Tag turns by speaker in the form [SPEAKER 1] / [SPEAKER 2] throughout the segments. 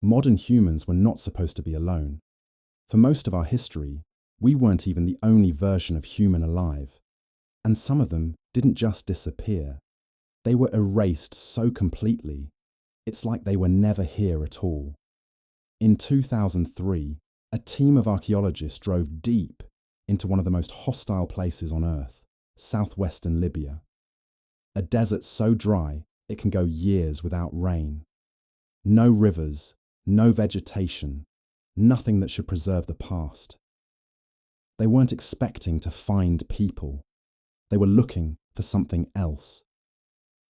[SPEAKER 1] Modern humans were not supposed to be alone. For most of our history, we weren't even the only version of human alive. And some of them didn't just disappear. They were erased so completely, it's like they were never here at all. In 2003, a team of archaeologists drove deep into one of the most hostile places on Earth, southwestern Libya. A desert so dry it can go years without rain. No rivers, no vegetation, nothing that should preserve the past. They weren't expecting to find people. They were looking for something else.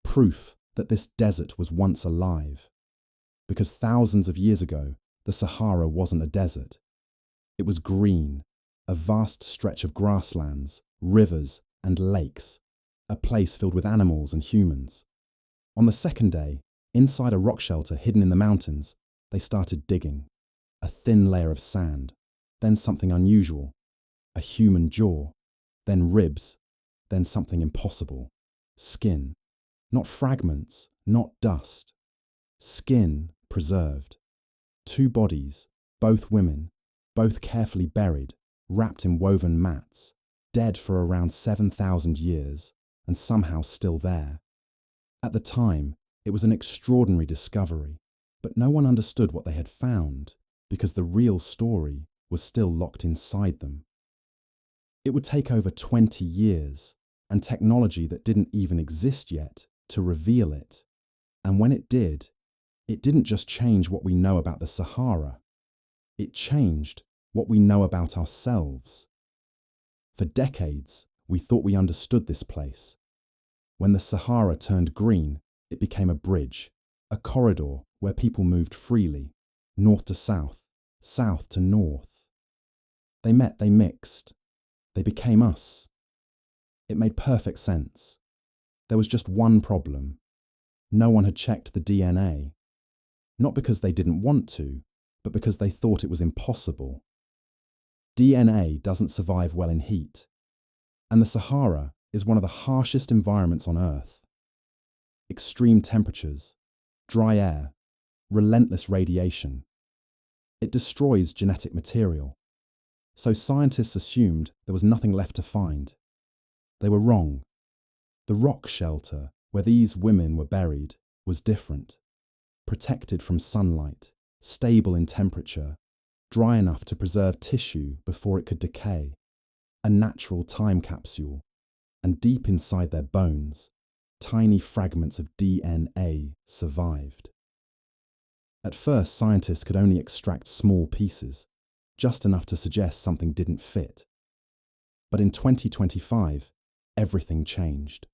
[SPEAKER 1] Proof that this desert was once alive. Because thousands of years ago, the Sahara wasn't a desert. It was green, a vast stretch of grasslands, rivers and lakes, a place filled with animals and humans. On the second day, inside a rock shelter hidden in the mountains, they started digging. A thin layer of sand, then something unusual, a human jaw, then ribs, then something impossible, skin. Not fragments, not dust. Skin preserved. 2 bodies, both women, both carefully buried, wrapped in woven mats, dead for around 7,000 years, and somehow still there. At the time, it was an extraordinary discovery, but no one understood what they had found because the real story was still locked inside them. It would take over 20 years and technology that didn't even exist yet to reveal it. And when it didn't just change what we know about the Sahara. It changed what we know about ourselves. For decades, we thought we understood this place. When the Sahara turned green, it became a bridge, a corridor where people moved freely, north to south, south to north. They met, they mixed. They became us. It made perfect sense. There was just one problem. No one had checked the DNA. Not because they didn't want to, but because they thought it was impossible. DNA doesn't survive well in heat. And the Sahara is one of the harshest environments on Earth. Extreme temperatures, dry air, relentless radiation. It destroys genetic material. So scientists assumed there was nothing left to find. They were wrong. The rock shelter where these women were buried was different. Protected from sunlight, stable in temperature, dry enough to preserve tissue before it could decay. A natural time capsule. And deep inside their bones, tiny fragments of DNA survived. At first, scientists could only extract small pieces, just enough to suggest something didn't fit. But in 2025, everything changed.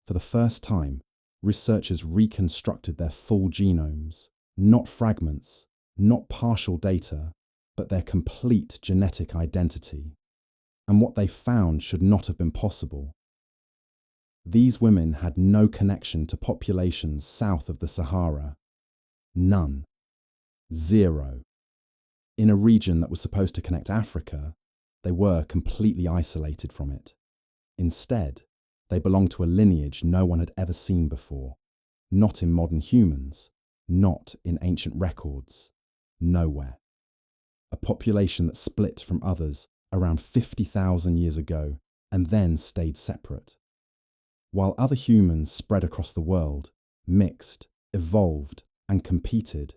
[SPEAKER 1] For the first time, researchers reconstructed their full genomes, not fragments, not partial data, but their complete genetic identity. And what they found should not have been possible. These women had no connection to populations south of the Sahara. None. 0. In a region that was supposed to connect Africa, they were completely isolated from it. Instead, they belonged to a lineage no one had ever seen before. Not in modern humans, not in ancient records, nowhere. A population that split from others around 50,000 years ago and then stayed separate. While other humans spread across the world, mixed, evolved, and competed,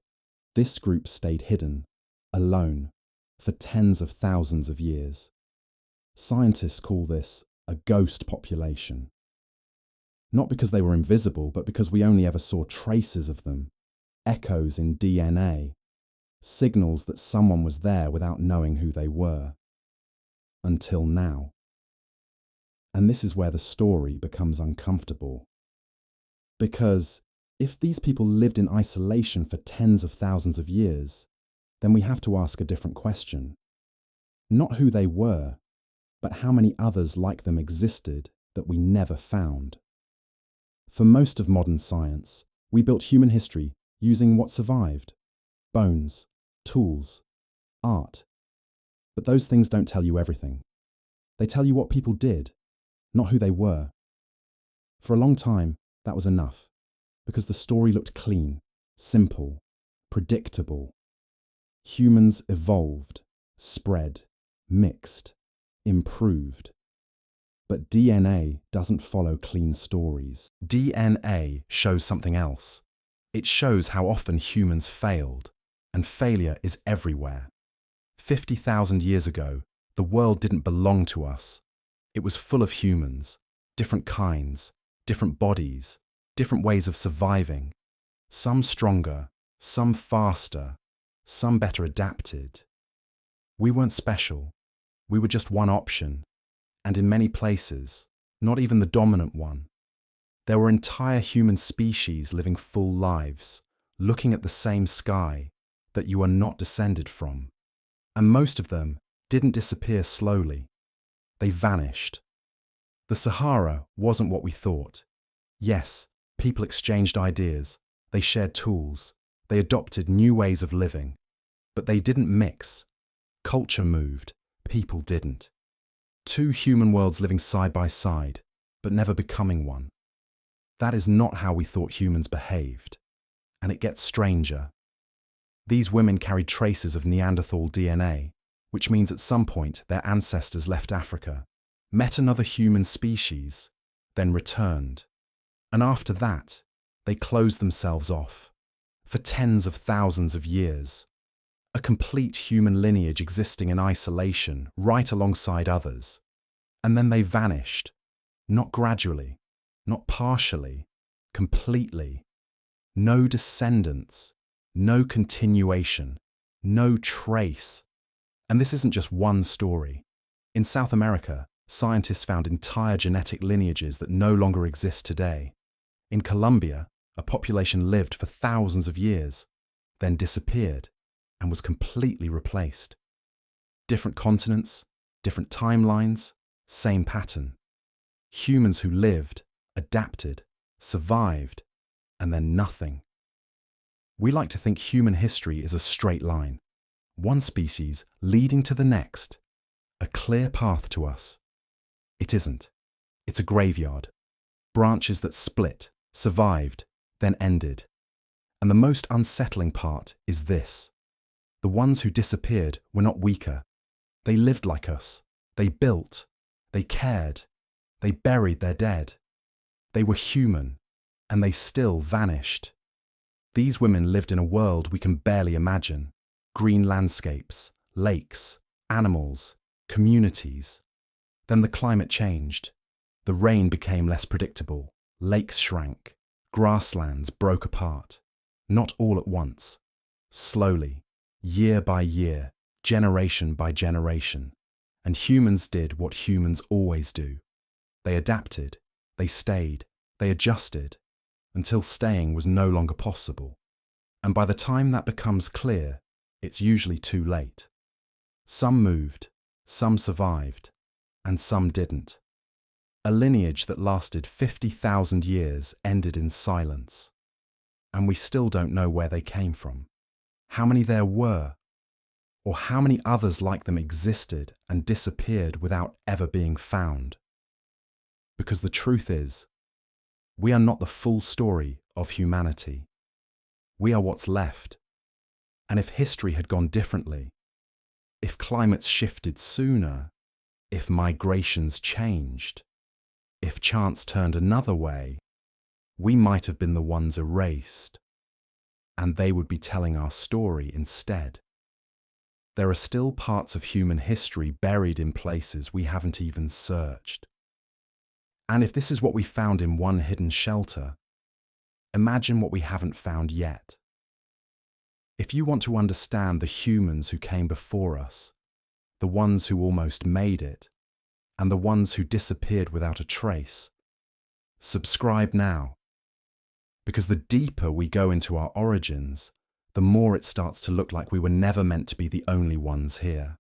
[SPEAKER 1] this group stayed hidden, alone, for tens of thousands of years. Scientists call this a ghost population. Not because they were invisible, but because we only ever saw traces of them, echoes in DNA, signals that someone was there without knowing who they were. Until now. And this is where the story becomes uncomfortable. Because if these people lived in isolation for tens of thousands of years, then we have to ask a different question. Not who they were, but how many others like them existed that we never found. For most of modern science, we built human history using what survived. Bones, tools, art. But those things don't tell you everything. They tell you what people did, not who they were. For a long time, that was enough, because the story looked clean, simple, predictable. Humans evolved, spread, mixed, improved. But DNA doesn't follow clean stories. DNA shows something else. It shows how often humans failed, and failure is everywhere. 50,000 years ago, the world didn't belong to us. It was full of humans, different kinds, different bodies, different ways of surviving. Some stronger, some faster, some better adapted. We weren't special. We were just one option, and in many places, not even the dominant one. There were entire human species living full lives, looking at the same sky that you are not descended from. And most of them didn't disappear slowly. They vanished. The Sahara wasn't what we thought. Yes, people exchanged ideas, they shared tools, they adopted new ways of living, but they didn't mix. Culture moved, people didn't. Two human worlds living side by side, but never becoming one. That is not how we thought humans behaved. And it gets stranger. These women carried traces of Neanderthal DNA, which means at some point their ancestors left Africa, met another human species, then returned. And after that, they closed themselves off. For tens of thousands of years. A complete human lineage existing in isolation, right alongside others. And then they vanished. Not gradually, not partially, completely. No descendants, no continuation, no trace. And this isn't just one story. In South America, scientists found entire genetic lineages that no longer exist today. In Colombia, a population lived for thousands of years, then disappeared and was completely replaced. Different continents, different timelines, same pattern. Humans who lived, adapted, survived, and then nothing. We like to think human history is a straight line, one species leading to the next, a clear path to us. It isn't. It's a graveyard. Branches that split, survived, then ended. And the most unsettling part is this. The ones who disappeared were not weaker. They lived like us. They built. They cared. They buried their dead. They were human, and they still vanished. These women lived in a world we can barely imagine. Green landscapes, lakes, animals, communities. Then the climate changed. The rain became less predictable. Lakes shrank. Grasslands broke apart. Not all at once. Slowly, year by year, generation by generation. And humans did what humans always do. They adapted, they stayed, they adjusted, until staying was no longer possible. And by the time that becomes clear, it's usually too late. Some moved, some survived, and some didn't. A lineage that lasted 50,000 years ended in silence. And we still don't know where they came from, how many there were, or how many others like them existed and disappeared without ever being found. Because the truth is, we are not the full story of humanity. We are what's left. And if history had gone differently, if climates shifted sooner, if migrations changed, if chance turned another way, we might have been the ones erased, and they would be telling our story instead. There are still parts of human history buried in places we haven't even searched. And if this is what we found in one hidden shelter, imagine what we haven't found yet. If you want to understand the humans who came before us, the ones who almost made it, and the ones who disappeared without a trace, subscribe now. Because the deeper we go into our origins, the more it starts to look like we were never meant to be the only ones here.